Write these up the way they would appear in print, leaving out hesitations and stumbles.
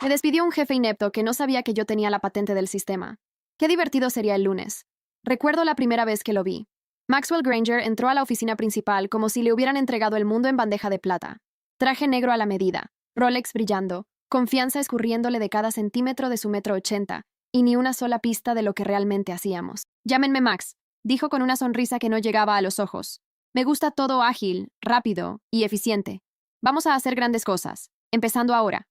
Me despidió un jefe inepto que no sabía que yo tenía la patente del sistema. Qué divertido sería el lunes. Recuerdo la primera vez que lo vi. Maxwell Granger entró a la oficina principal como si le hubieran entregado el mundo en bandeja de plata. Traje negro a la medida, Rolex brillando, confianza escurriéndole de cada centímetro de su 1,80 m, y ni una sola pista de lo que realmente hacíamos. Llámenme Max, dijo con una sonrisa que no llegaba a los ojos. Me gusta todo ágil, rápido y eficiente. Vamos a hacer grandes cosas, empezando ahora.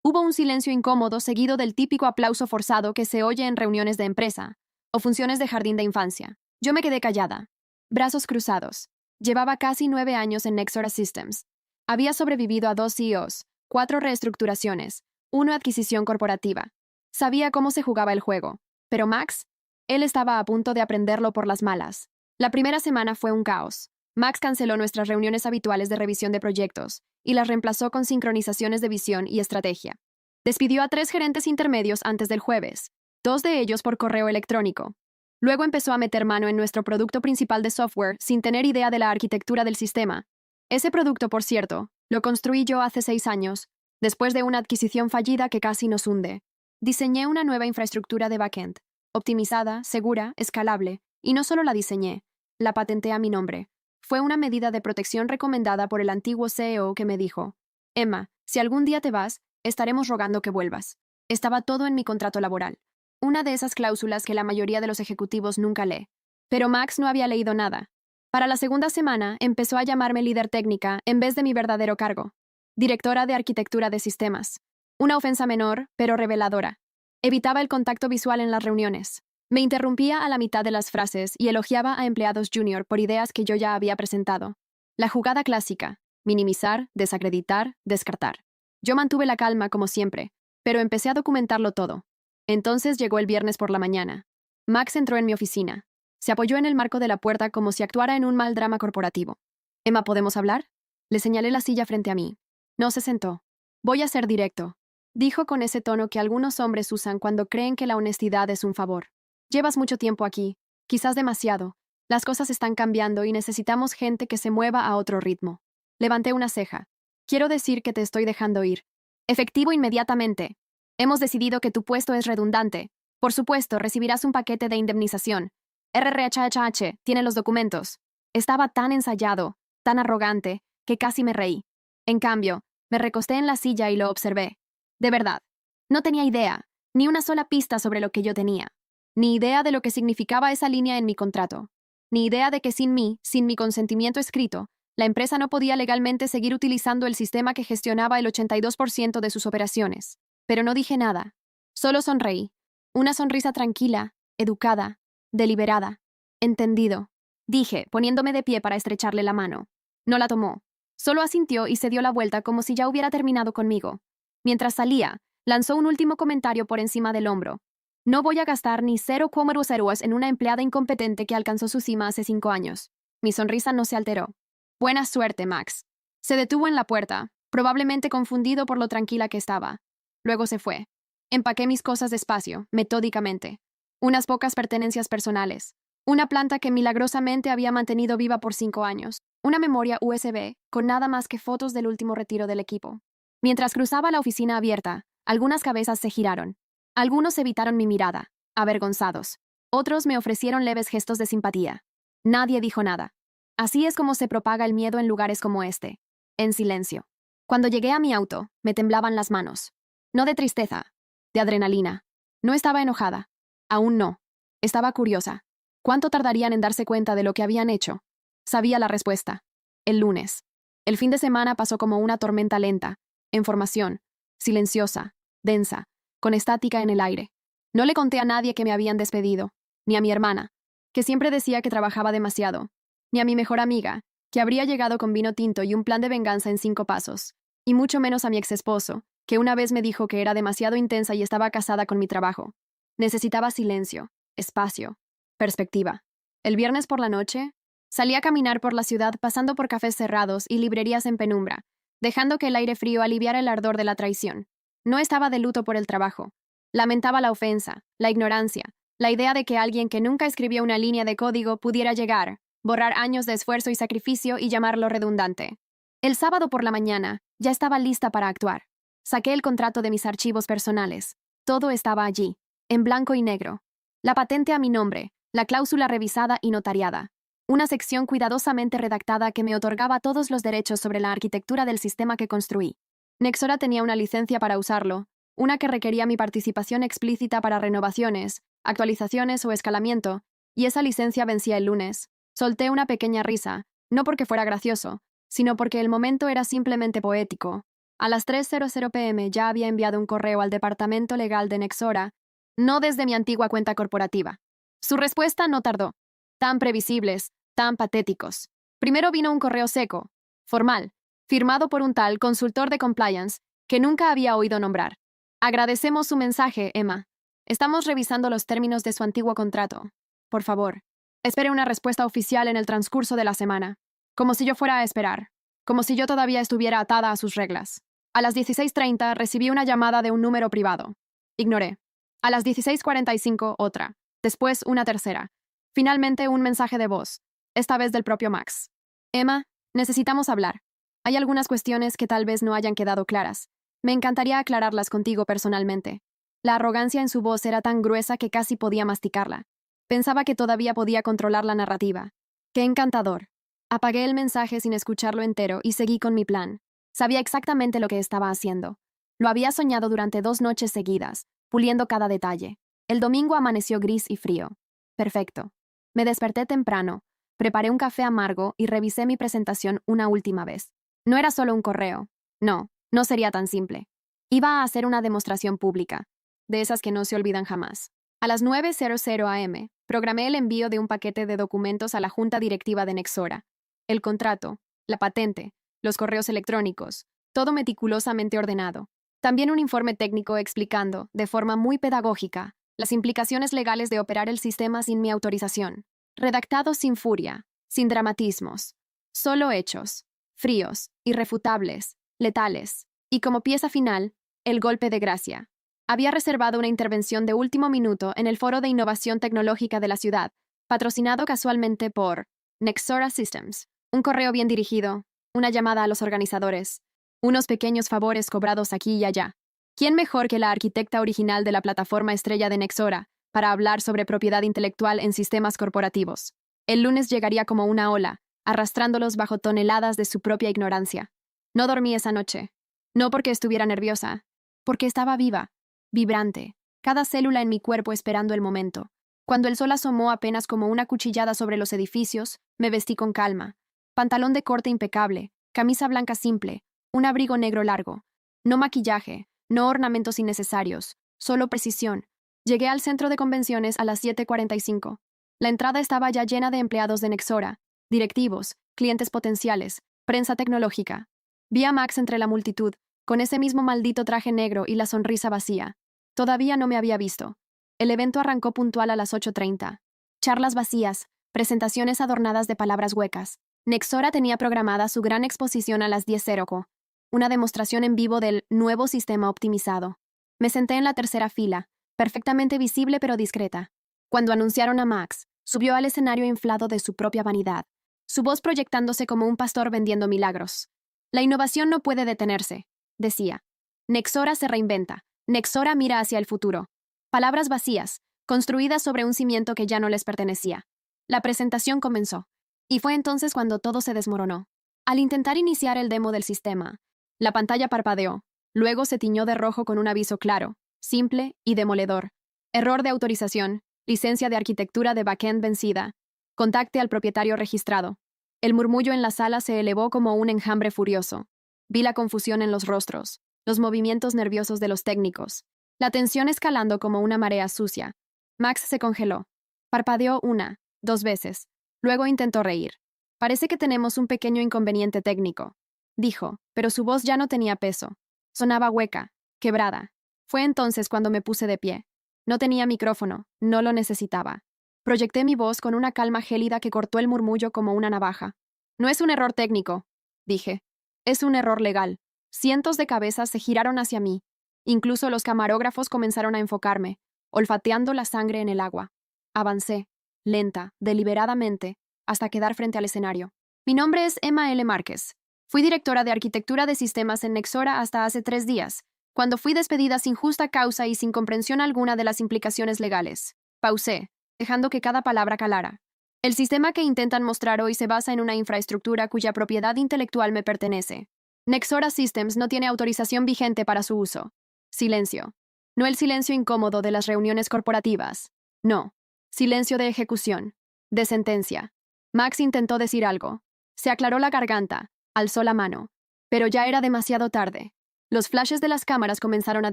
Hubo un silencio incómodo seguido del típico aplauso forzado que se oye en reuniones de empresa o funciones de jardín de infancia. Yo me quedé callada, brazos cruzados. Llevaba casi 9 años en Nexora Systems. Había sobrevivido a 2 CEOs, 4 reestructuraciones, 1 adquisición corporativa. Sabía cómo se jugaba el juego. Pero Max, él estaba a punto de aprenderlo por las malas. La primera semana fue un caos. Max canceló nuestras reuniones habituales de revisión de proyectos y las reemplazó con sincronizaciones de visión y estrategia. Despidió a 3 gerentes intermedios antes del jueves, 2 de ellos por correo electrónico. Luego empezó a meter mano en nuestro producto principal de software sin tener idea de la arquitectura del sistema. Ese producto, por cierto, lo construí yo hace 6 años, después de una adquisición fallida que casi nos hunde. Diseñé una nueva infraestructura de backend, optimizada, segura, escalable, y no solo la diseñé, la patenté a mi nombre. Fue una medida de protección recomendada por el antiguo CEO que me dijo: Emma, si algún día te vas, estaremos rogando que vuelvas. Estaba todo en mi contrato laboral. Una de esas cláusulas que la mayoría de los ejecutivos nunca lee. Pero Max no había leído nada. Para la segunda semana empezó a llamarme líder técnica en vez de mi verdadero cargo. Directora de arquitectura de sistemas. Una ofensa menor, pero reveladora. Evitaba el contacto visual en las reuniones. Me interrumpía a la mitad de las frases y elogiaba a empleados junior por ideas que yo ya había presentado. La jugada clásica: minimizar, desacreditar, descartar. Yo mantuve la calma como siempre, pero empecé a documentarlo todo. Entonces llegó el viernes por la mañana. Max entró en mi oficina. Se apoyó en el marco de la puerta como si actuara en un mal drama corporativo. Emma, ¿podemos hablar? Le señalé la silla frente a mí. No se sentó. Voy a ser directo, dijo con ese tono que algunos hombres usan cuando creen que la honestidad es un favor. Llevas mucho tiempo aquí, quizás demasiado. Las cosas están cambiando y necesitamos gente que se mueva a otro ritmo. Levanté una ceja. Quiero decir que te estoy dejando ir. Efectivo inmediatamente. Hemos decidido que tu puesto es redundante. Por supuesto, recibirás un paquete de indemnización. RRHHH tiene los documentos. Estaba tan ensayado, tan arrogante, que casi me reí. En cambio, me recosté en la silla y lo observé. De verdad, no tenía idea, ni una sola pista sobre lo que yo tenía. Ni idea de lo que significaba esa línea en mi contrato. Ni idea de que sin mí, sin mi consentimiento escrito, la empresa no podía legalmente seguir utilizando el sistema que gestionaba el 82% de sus operaciones. Pero no dije nada. Solo sonreí. Una sonrisa tranquila, educada, deliberada. Entendido, dije, poniéndome de pie para estrecharle la mano. No la tomó. Solo asintió y se dio la vuelta como si ya hubiera terminado conmigo. Mientras salía, lanzó un último comentario por encima del hombro. No voy a gastar ni 0,0 en una empleada incompetente que alcanzó su cima hace 5 años. Mi sonrisa no se alteró. Buena suerte, Max. Se detuvo en la puerta, probablemente confundido por lo tranquila que estaba. Luego se fue. Empaqué mis cosas despacio, metódicamente. Unas pocas pertenencias personales. Una planta que milagrosamente había mantenido viva por 5 años. Una memoria USB con nada más que fotos del último retiro del equipo. Mientras cruzaba la oficina abierta, algunas cabezas se giraron. Algunos evitaron mi mirada, avergonzados. Otros me ofrecieron leves gestos de simpatía. Nadie dijo nada. Así es como se propaga el miedo en lugares como este. En silencio. Cuando llegué a mi auto, me temblaban las manos. No de tristeza, de adrenalina. No estaba enojada. Aún no. Estaba curiosa. ¿Cuánto tardarían en darse cuenta de lo que habían hecho? Sabía la respuesta. El lunes. El fin de semana pasó como una tormenta lenta, en formación, silenciosa, densa, con estática en el aire. No le conté a nadie que me habían despedido, ni a mi hermana, que siempre decía que trabajaba demasiado, ni a mi mejor amiga, que habría llegado con vino tinto y un plan de venganza en 5 pasos, y mucho menos a mi exesposo, que una vez me dijo que era demasiado intensa y estaba casada con mi trabajo. Necesitaba silencio, espacio, perspectiva. El viernes por la noche, salí a caminar por la ciudad pasando por cafés cerrados y librerías en penumbra, dejando que el aire frío aliviara el ardor de la traición. No estaba de luto por el trabajo. Lamentaba la ofensa, la ignorancia, la idea de que alguien que nunca escribió una línea de código pudiera llegar, borrar años de esfuerzo y sacrificio y llamarlo redundante. El sábado por la mañana, ya estaba lista para actuar. Saqué el contrato de mis archivos personales. Todo estaba allí, en blanco y negro. La patente a mi nombre, la cláusula revisada y notariada. Una sección cuidadosamente redactada que me otorgaba todos los derechos sobre la arquitectura del sistema que construí. Nexora tenía una licencia para usarlo, una que requería mi participación explícita para renovaciones, actualizaciones o escalamiento, y esa licencia vencía el lunes. Solté una pequeña risa, no porque fuera gracioso, sino porque el momento era simplemente poético. A las 3:00 p.m. ya había enviado un correo al departamento legal de Nexora, no desde mi antigua cuenta corporativa. Su respuesta no tardó. Tan previsibles, tan patéticos. Primero vino un correo seco, formal, firmado por un tal consultor de compliance que nunca había oído nombrar. Agradecemos su mensaje, Emma. Estamos revisando los términos de su antiguo contrato. Por favor, espere una respuesta oficial en el transcurso de la semana. Como si yo fuera a esperar. Como si yo todavía estuviera atada a sus reglas. A las 16:30 recibí una llamada de un número privado. Ignoré. A las 16:45 otra. Después una tercera. Finalmente un mensaje de voz, esta vez del propio Max. Emma, necesitamos hablar. Hay algunas cuestiones que tal vez no hayan quedado claras. Me encantaría aclararlas contigo personalmente. La arrogancia en su voz era tan gruesa que casi podía masticarla. Pensaba que todavía podía controlar la narrativa. ¡Qué encantador! Apagué el mensaje sin escucharlo entero y seguí con mi plan. Sabía exactamente lo que estaba haciendo. Lo había soñado durante 2 noches seguidas, puliendo cada detalle. El domingo amaneció gris y frío. Perfecto. Me desperté temprano, preparé un café amargo y revisé mi presentación una última vez. No era solo un correo. No, no sería tan simple. Iba a hacer una demostración pública, de esas que no se olvidan jamás. A las 9:00 a.m., programé el envío de un paquete de documentos a la junta directiva de Nexora. El contrato, la patente, los correos electrónicos, todo meticulosamente ordenado. También un informe técnico explicando, de forma muy pedagógica, las implicaciones legales de operar el sistema sin mi autorización. Redactado sin furia, sin dramatismos. Solo hechos, fríos, irrefutables, letales. Y como pieza final, el golpe de gracia. Había reservado una intervención de último minuto en el Foro de Innovación Tecnológica de la ciudad, patrocinado casualmente por Nexora Systems. Un correo bien dirigido, una llamada a los organizadores, unos pequeños favores cobrados aquí y allá. ¿Quién mejor que la arquitecta original de la plataforma estrella de Nexora para hablar sobre propiedad intelectual en sistemas corporativos? El lunes llegaría como una ola, arrastrándolos bajo toneladas de su propia ignorancia. No dormí esa noche. No porque estuviera nerviosa, porque estaba viva, vibrante, cada célula en mi cuerpo esperando el momento. Cuando el sol asomó apenas como una cuchillada sobre los edificios, me vestí con calma. Pantalón de corte impecable, camisa blanca simple, un abrigo negro largo. No maquillaje, no ornamentos innecesarios, solo precisión. Llegué al centro de convenciones a las 7:45. La entrada estaba ya llena de empleados de Nexora, directivos, clientes potenciales, prensa tecnológica. Vi a Max entre la multitud, con ese mismo maldito traje negro y la sonrisa vacía. Todavía no me había visto. El evento arrancó puntual a las 8:30. Charlas vacías, presentaciones adornadas de palabras huecas. Nexora tenía programada su gran exposición a las 10:00, una demostración en vivo del nuevo sistema optimizado. Me senté en la tercera fila, perfectamente visible pero discreta. Cuando anunciaron a Max, subió al escenario inflado de su propia vanidad, su voz proyectándose como un pastor vendiendo milagros. La innovación no puede detenerse, decía. Nexora se reinventa. Nexora mira hacia el futuro. Palabras vacías, construidas sobre un cimiento que ya no les pertenecía. La presentación comenzó. Y fue entonces cuando todo se desmoronó. Al intentar iniciar el demo del sistema, la pantalla parpadeó, luego se tiñó de rojo con un aviso claro, simple y demoledor. Error de autorización, licencia de arquitectura de backend vencida. Contacte al propietario registrado. El murmullo en la sala se elevó como un enjambre furioso. Vi la confusión en los rostros, los movimientos nerviosos de los técnicos, la tensión escalando como una marea sucia. Max se congeló. Parpadeó 1, 2 veces. Luego intentó reír. Parece que tenemos un pequeño inconveniente técnico, dijo, pero su voz ya no tenía peso. Sonaba hueca, quebrada. Fue entonces cuando me puse de pie. No tenía micrófono, no lo necesitaba. Proyecté mi voz con una calma gélida que cortó el murmullo como una navaja. No es un error técnico, dije. Es un error legal. Cientos de cabezas se giraron hacia mí. Incluso los camarógrafos comenzaron a enfocarme, olfateando la sangre en el agua. Avancé, lenta, deliberadamente, hasta quedar frente al escenario. Mi nombre es Emma L. Márquez. Fui directora de arquitectura de sistemas en Nexora hasta hace 3 días, Cuando fui despedida sin justa causa y sin comprensión alguna de las implicaciones legales. Pausé, dejando que cada palabra calara. El sistema que intentan mostrar hoy se basa en una infraestructura cuya propiedad intelectual me pertenece. Nexora Systems no tiene autorización vigente para su uso. Silencio. No el silencio incómodo de las reuniones corporativas. No. Silencio de ejecución. De sentencia. Max intentó decir algo. Se aclaró la garganta, alzó la mano. Pero ya era demasiado tarde. Los flashes de las cámaras comenzaron a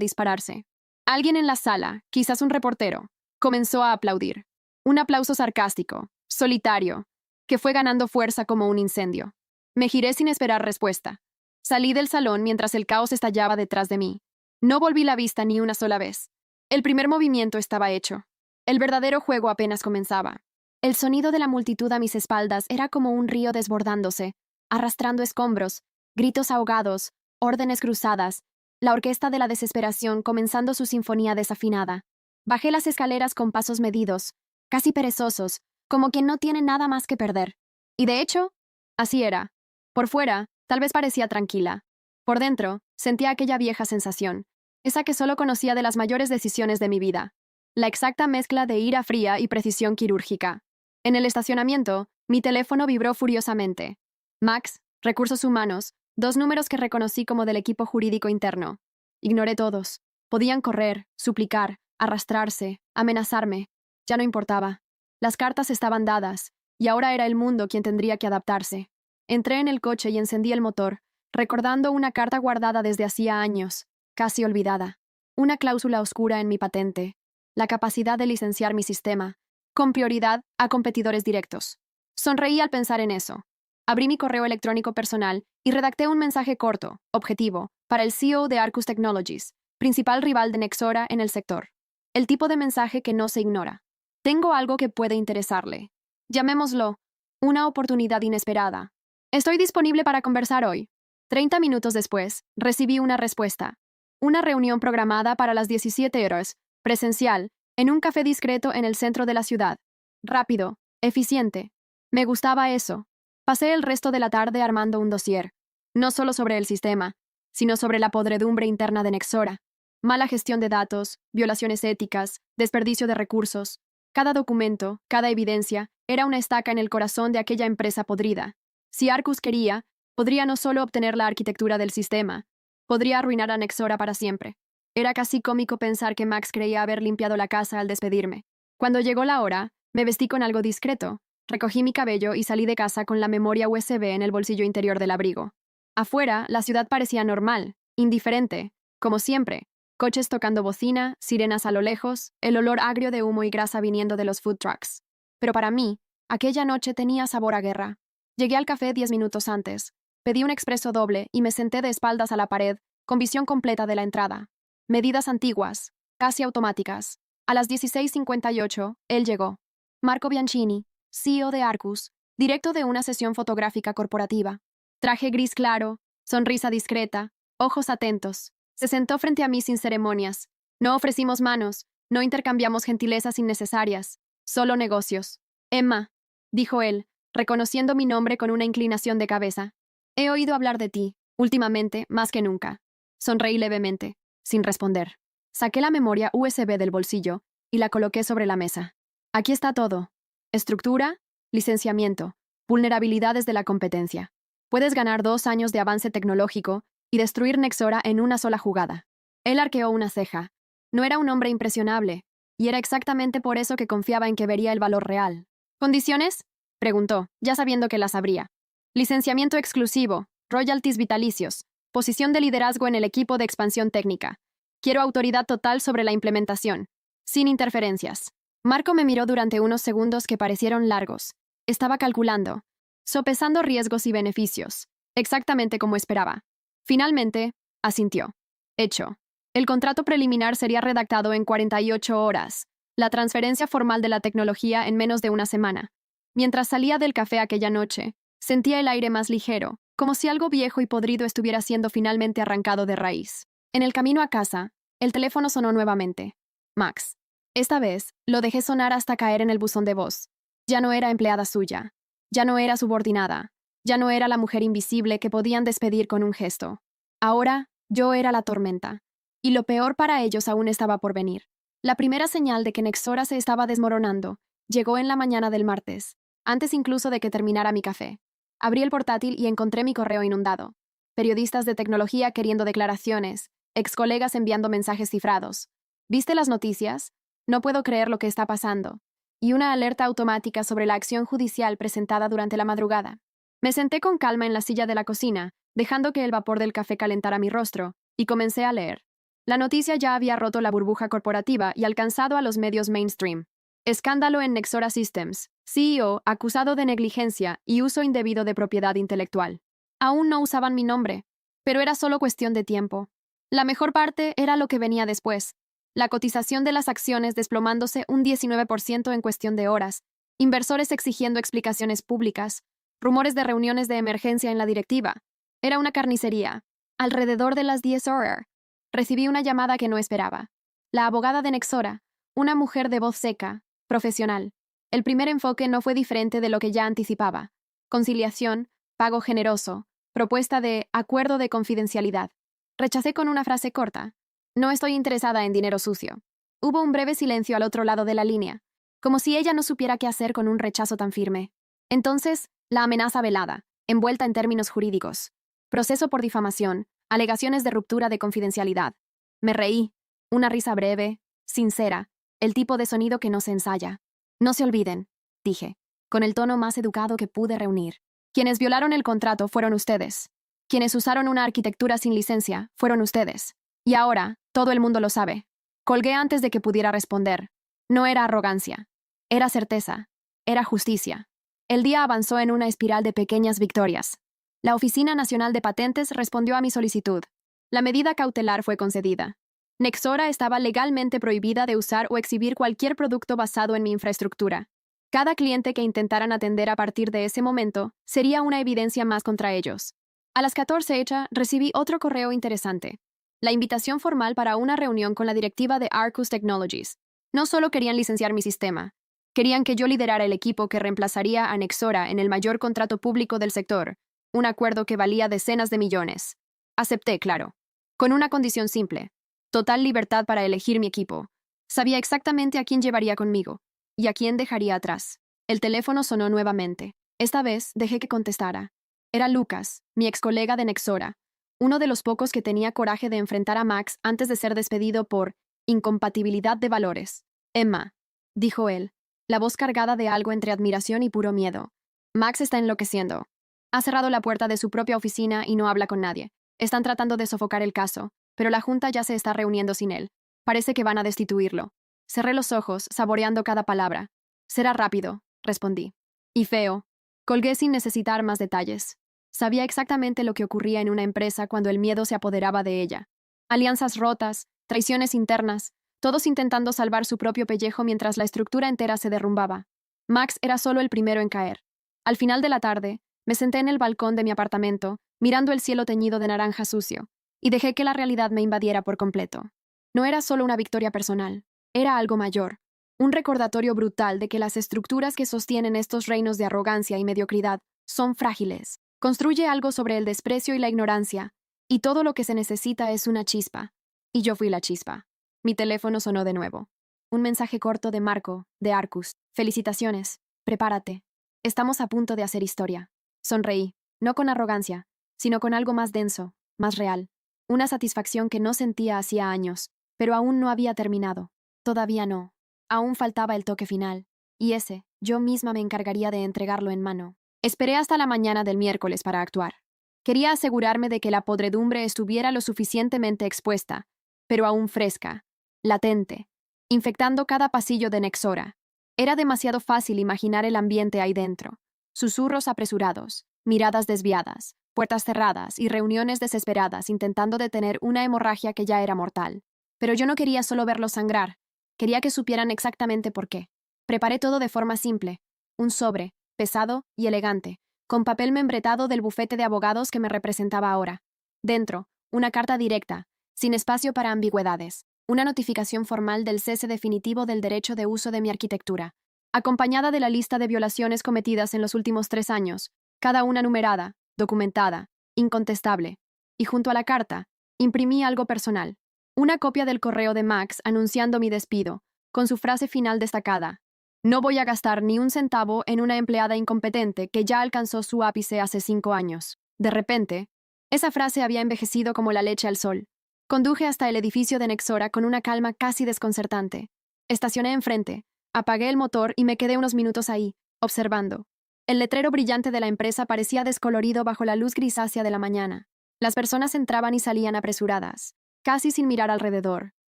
dispararse. Alguien en la sala, quizás un reportero, comenzó a aplaudir. Un aplauso sarcástico, solitario, que fue ganando fuerza como un incendio. Me giré sin esperar respuesta. Salí del salón mientras el caos estallaba detrás de mí. No volví la vista ni una sola vez. El primer movimiento estaba hecho. El verdadero juego apenas comenzaba. El sonido de la multitud a mis espaldas era como un río desbordándose, arrastrando escombros, gritos ahogados, órdenes cruzadas, la orquesta de la desesperación comenzando su sinfonía desafinada. Bajé las escaleras con pasos medidos, casi perezosos, como quien no tiene nada más que perder. Y de hecho, así era. Por fuera, tal vez parecía tranquila. Por dentro, sentía aquella vieja sensación, esa que solo conocía de las mayores decisiones de mi vida. La exacta mezcla de ira fría y precisión quirúrgica. En el estacionamiento, mi teléfono vibró furiosamente. Max, recursos humanos, 2 números que reconocí como del equipo jurídico interno. Ignoré todos. Podían correr, suplicar, arrastrarse, amenazarme. Ya no importaba. Las cartas estaban dadas, y ahora era el mundo quien tendría que adaptarse. Entré en el coche y encendí el motor, recordando una carta guardada desde hacía años, casi olvidada. Una cláusula oscura en mi patente. La capacidad de licenciar mi sistema, con prioridad a competidores directos. Sonreí al pensar en eso. Abrí mi correo electrónico personal y redacté un mensaje corto, objetivo, para el CEO de Arcus Technologies, principal rival de Nexora en el sector. El tipo de mensaje que no se ignora. Tengo algo que puede interesarle. Llamémoslo, una oportunidad inesperada. Estoy disponible para conversar hoy. 30 minutos después, recibí una respuesta. Una reunión programada para las 17 horas, presencial, en un café discreto en el centro de la ciudad. Rápido, eficiente. Me gustaba eso. Pasé el resto de la tarde armando un dossier, no solo sobre el sistema, sino sobre la podredumbre interna de Nexora. Mala gestión de datos, violaciones éticas, desperdicio de recursos. Cada documento, cada evidencia, era una estaca en el corazón de aquella empresa podrida. Si Arcus quería, podría no solo obtener la arquitectura del sistema, podría arruinar a Nexora para siempre. Era casi cómico pensar que Max creía haber limpiado la casa al despedirme. Cuando llegó la hora, me vestí con algo discreto. Recogí mi cabello y salí de casa con la memoria USB en el bolsillo interior del abrigo. Afuera, la ciudad parecía normal, indiferente, como siempre. Coches tocando bocina, sirenas a lo lejos, el olor agrio de humo y grasa viniendo de los food trucks. Pero para mí, aquella noche tenía sabor a guerra. Llegué al café 10 minutos antes, pedí un expreso doble y me senté de espaldas a la pared, con visión completa de la entrada. Medidas antiguas, casi automáticas. A las 16:58, él llegó. Marco Bianchini, CEO de Arcus, directo de una sesión fotográfica corporativa. Traje gris claro, sonrisa discreta, ojos atentos. Se sentó frente a mí sin ceremonias. No ofrecimos manos, no intercambiamos gentilezas innecesarias, solo negocios. Emma, dijo él, reconociendo mi nombre con una inclinación de cabeza. He oído hablar de ti, últimamente, más que nunca. Sonreí levemente, sin responder. Saqué la memoria USB del bolsillo y la coloqué sobre la mesa. Aquí está todo. Estructura, licenciamiento, vulnerabilidades de la competencia. Puedes ganar 2 años de avance tecnológico y destruir Nexora en una sola jugada. Él arqueó una ceja. No era un hombre impresionable, y era exactamente por eso que confiaba en que vería el valor real. ¿Condiciones? Preguntó, ya sabiendo que las sabría. Licenciamiento exclusivo, royalties vitalicios, posición de liderazgo en el equipo de expansión técnica. Quiero autoridad total sobre la implementación, sin interferencias. Marco me miró durante unos segundos que parecieron largos. Estaba calculando, sopesando riesgos y beneficios, exactamente como esperaba. Finalmente, asintió. Hecho. El contrato preliminar sería redactado en 48 horas, la transferencia formal de la tecnología en menos de una semana. Mientras salía del café aquella noche, sentía el aire más ligero, como si algo viejo y podrido estuviera siendo finalmente arrancado de raíz. En el camino a casa, el teléfono sonó nuevamente. Max. Esta vez, lo dejé sonar hasta caer en el buzón de voz. Ya no era empleada suya. Ya no era subordinada. Ya no era la mujer invisible que podían despedir con un gesto. Ahora, yo era la tormenta. Y lo peor para ellos aún estaba por venir. La primera señal de que Nexora se estaba desmoronando llegó en la mañana del martes, antes incluso de que terminara mi café. Abrí el portátil y encontré mi correo inundado. Periodistas de tecnología queriendo declaraciones, ex colegas enviando mensajes cifrados. ¿Viste las noticias? No puedo creer lo que está pasando. Y una alerta automática sobre la acción judicial presentada durante la madrugada. Me senté con calma en la silla de la cocina, dejando que el vapor del café calentara mi rostro, y comencé a leer. La noticia ya había roto la burbuja corporativa y alcanzado a los medios mainstream. Escándalo en Nexora Systems. CEO acusado de negligencia y uso indebido de propiedad intelectual. Aún no usaban mi nombre, pero era solo cuestión de tiempo. La mejor parte era lo que venía después. La cotización de las acciones desplomándose un 19% en cuestión de horas, inversores exigiendo explicaciones públicas, rumores de reuniones de emergencia en la directiva. Era una carnicería. Alrededor de las 10 horas, recibí una llamada que no esperaba. La abogada de Nexora, una mujer de voz seca, profesional. El primer enfoque no fue diferente de lo que ya anticipaba. Conciliación, pago generoso, propuesta de acuerdo de confidencialidad. Rechacé con una frase corta. No estoy interesada en dinero sucio. Hubo un breve silencio al otro lado de la línea, como si ella no supiera qué hacer con un rechazo tan firme. Entonces, la amenaza velada, envuelta en términos jurídicos. Proceso por difamación, alegaciones de ruptura de confidencialidad. Me reí, una risa breve, sincera, el tipo de sonido que no se ensaya. No se olviden, dije, con el tono más educado que pude reunir. Quienes violaron el contrato fueron ustedes. Quienes usaron una arquitectura sin licencia fueron ustedes. Y ahora, todo el mundo lo sabe. Colgué antes de que pudiera responder. No era arrogancia. Era certeza. Era justicia. El día avanzó en una espiral de pequeñas victorias. La Oficina Nacional de Patentes respondió a mi solicitud. La medida cautelar fue concedida. Nexora estaba legalmente prohibida de usar o exhibir cualquier producto basado en mi infraestructura. Cada cliente que intentaran atender a partir de ese momento sería una evidencia más contra ellos. A las 14:00 recibí otro correo interesante. La invitación formal para una reunión con la directiva de Arcus Technologies. No solo querían licenciar mi sistema, querían que yo liderara el equipo que reemplazaría a Nexora en el mayor contrato público del sector, un acuerdo que valía decenas de millones. Acepté, claro. Con una condición simple. Total libertad para elegir mi equipo. Sabía exactamente a quién llevaría conmigo y a quién dejaría atrás. El teléfono sonó nuevamente. Esta vez dejé que contestara. Era Lucas, mi ex colega de Nexora, uno de los pocos que tenía coraje de enfrentar a Max antes de ser despedido por incompatibilidad de valores. Emma, dijo él, la voz cargada de algo entre admiración y puro miedo. Max está enloqueciendo. Ha cerrado la puerta de su propia oficina y no habla con nadie. Están tratando de sofocar el caso, pero la junta ya se está reuniendo sin él. Parece que van a destituirlo. Cerré los ojos, saboreando cada palabra. Será rápido, respondí. Y feo. Colgué sin necesitar más detalles. Sabía exactamente lo que ocurría en una empresa cuando el miedo se apoderaba de ella. Alianzas rotas, traiciones internas, todos intentando salvar su propio pellejo mientras la estructura entera se derrumbaba. Max era solo el primero en caer. Al final de la tarde, me senté en el balcón de mi apartamento, mirando el cielo teñido de naranja sucio, y dejé que la realidad me invadiera por completo. No era solo una victoria personal, era algo mayor, un recordatorio brutal de que las estructuras que sostienen estos reinos de arrogancia y mediocridad son frágiles. Construye algo sobre el desprecio y la ignorancia, y todo lo que se necesita es una chispa. Y yo fui la chispa. Mi teléfono sonó de nuevo. Un mensaje corto de Marco, de Arcus. Felicitaciones. Prepárate. Estamos a punto de hacer historia. Sonreí, no con arrogancia, sino con algo más denso, más real. Una satisfacción que no sentía hacía años, pero aún no había terminado. Todavía no. Aún faltaba el toque final. Y ese, yo misma me encargaría de entregarlo en mano. Esperé hasta la mañana del miércoles para actuar. Quería asegurarme de que la podredumbre estuviera lo suficientemente expuesta, pero aún fresca, latente, infectando cada pasillo de Nexora. Era demasiado fácil imaginar el ambiente ahí dentro. Susurros apresurados, miradas desviadas, puertas cerradas y reuniones desesperadas intentando detener una hemorragia que ya era mortal. Pero yo no quería solo verlos sangrar. Quería que supieran exactamente por qué. Preparé todo de forma simple. Un sobre, pesado y elegante, con papel membretado del bufete de abogados que me representaba ahora. Dentro, una carta directa, sin espacio para ambigüedades, una notificación formal del cese definitivo del derecho de uso de mi arquitectura, acompañada de la lista de violaciones cometidas en los últimos 3 años, cada una numerada, documentada, incontestable. Y junto a la carta, imprimí algo personal, Una copia del correo de Max anunciando mi despido, con su frase final destacada. No voy a gastar ni un centavo en una empleada incompetente que ya alcanzó su ápice hace 5 años. De repente, esa frase había envejecido como la leche al sol. Conduje hasta el edificio de Nexora con una calma casi desconcertante. Estacioné enfrente, apagué el motor y me quedé unos minutos ahí, observando. El letrero brillante de la empresa parecía descolorido bajo la luz grisácea de la mañana. Las personas entraban y salían apresuradas, casi sin mirar alrededor,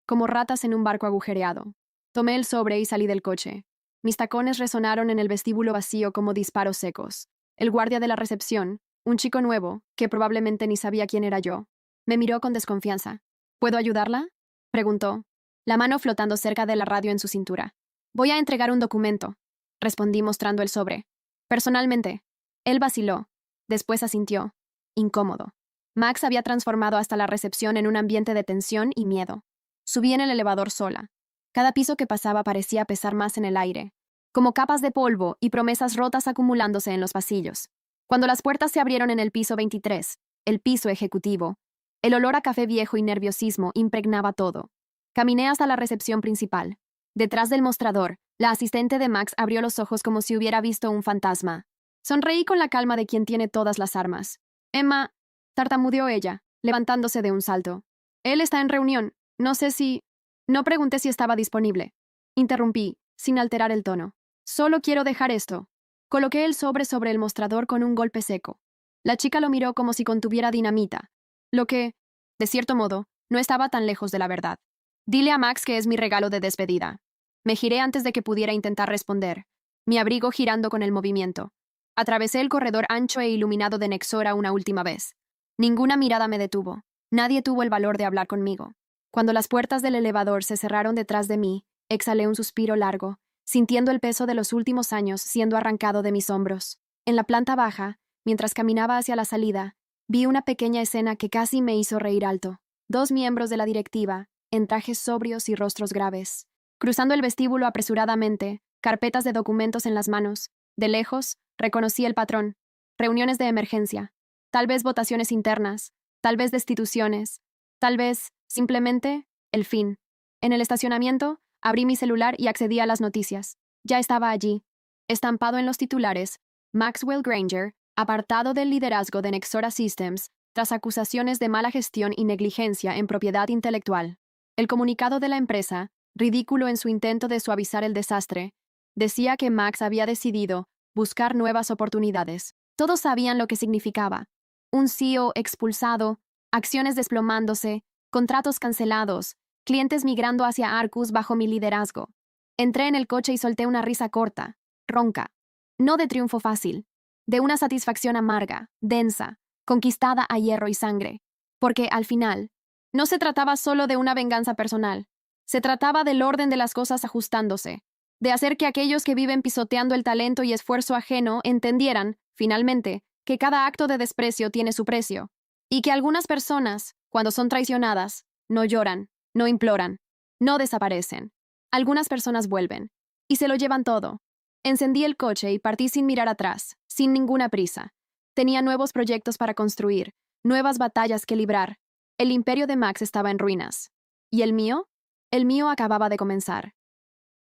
como ratas en un barco agujereado. Tomé el sobre y salí del coche. Mis tacones resonaron en el vestíbulo vacío como disparos secos. El guardia de la recepción, un chico nuevo, que probablemente ni sabía quién era yo, me miró con desconfianza. ¿Puedo ayudarla?, preguntó, la mano flotando cerca de la radio en su cintura. Voy a entregar un documento, respondí mostrando el sobre. Personalmente. Él vaciló. Después asintió. Incómodo. Max había transformado hasta la recepción en un ambiente de tensión y miedo. Subí en el elevador sola. Cada piso que pasaba parecía pesar más en el aire, como capas de polvo y promesas rotas acumulándose en los pasillos. Cuando las puertas se abrieron en el piso 23, el piso ejecutivo, el olor a café viejo y nerviosismo impregnaba todo. Caminé hasta la recepción principal. Detrás del mostrador, la asistente de Max abrió los ojos como si hubiera visto un fantasma. Sonreí con la calma de quien tiene todas las armas. Emma, tartamudeó ella, levantándose de un salto. Él está en reunión. No sé si... No pregunté si estaba disponible. Interrumpí, sin alterar el tono. Solo quiero dejar esto. Coloqué el sobre el mostrador con un golpe seco. La chica lo miró como si contuviera dinamita, lo que, de cierto modo, no estaba tan lejos de la verdad. Dile a Max que es mi regalo de despedida. Me giré antes de que pudiera intentar responder, mi abrigo girando con el movimiento. Atravesé el corredor ancho e iluminado de Nexora una última vez. Ninguna mirada me detuvo. Nadie tuvo el valor de hablar conmigo. Cuando las puertas del elevador se cerraron detrás de mí, exhalé un suspiro largo, sintiendo el peso de los últimos años siendo arrancado de mis hombros. En la planta baja, mientras caminaba hacia la salida, vi una pequeña escena que casi me hizo reír alto. 2 miembros de la directiva, en trajes sobrios y rostros graves. Cruzando el vestíbulo apresuradamente, carpetas de documentos en las manos. De lejos, reconocí el patrón. Reuniones de emergencia. Tal vez votaciones internas. Tal vez destituciones. Tal vez, simplemente, el fin. En el estacionamiento, abrí mi celular y accedí a las noticias. Ya estaba allí. Estampado en los titulares, Maxwell Granger, apartado del liderazgo de Nexora Systems, tras acusaciones de mala gestión y negligencia en propiedad intelectual. El comunicado de la empresa, ridículo en su intento de suavizar el desastre, decía que Max había decidido buscar nuevas oportunidades. Todos sabían lo que significaba. Un CEO expulsado, acciones desplomándose, contratos cancelados, clientes migrando hacia Arcus bajo mi liderazgo. Entré en el coche y solté una risa corta, ronca. No de triunfo fácil, de una satisfacción amarga, densa, conquistada a hierro y sangre. Porque, al final, no se trataba solo de una venganza personal. Se trataba del orden de las cosas ajustándose, de hacer que aquellos que viven pisoteando el talento y esfuerzo ajeno entendieran, finalmente, que cada acto de desprecio tiene su precio, y que algunas personas, cuando son traicionadas, no lloran, no imploran, no desaparecen. Algunas personas vuelven, y se lo llevan todo. Encendí el coche y partí sin mirar atrás, sin ninguna prisa. Tenía nuevos proyectos para construir, nuevas batallas que librar. El imperio de Max estaba en ruinas. ¿Y el mío? El mío acababa de comenzar.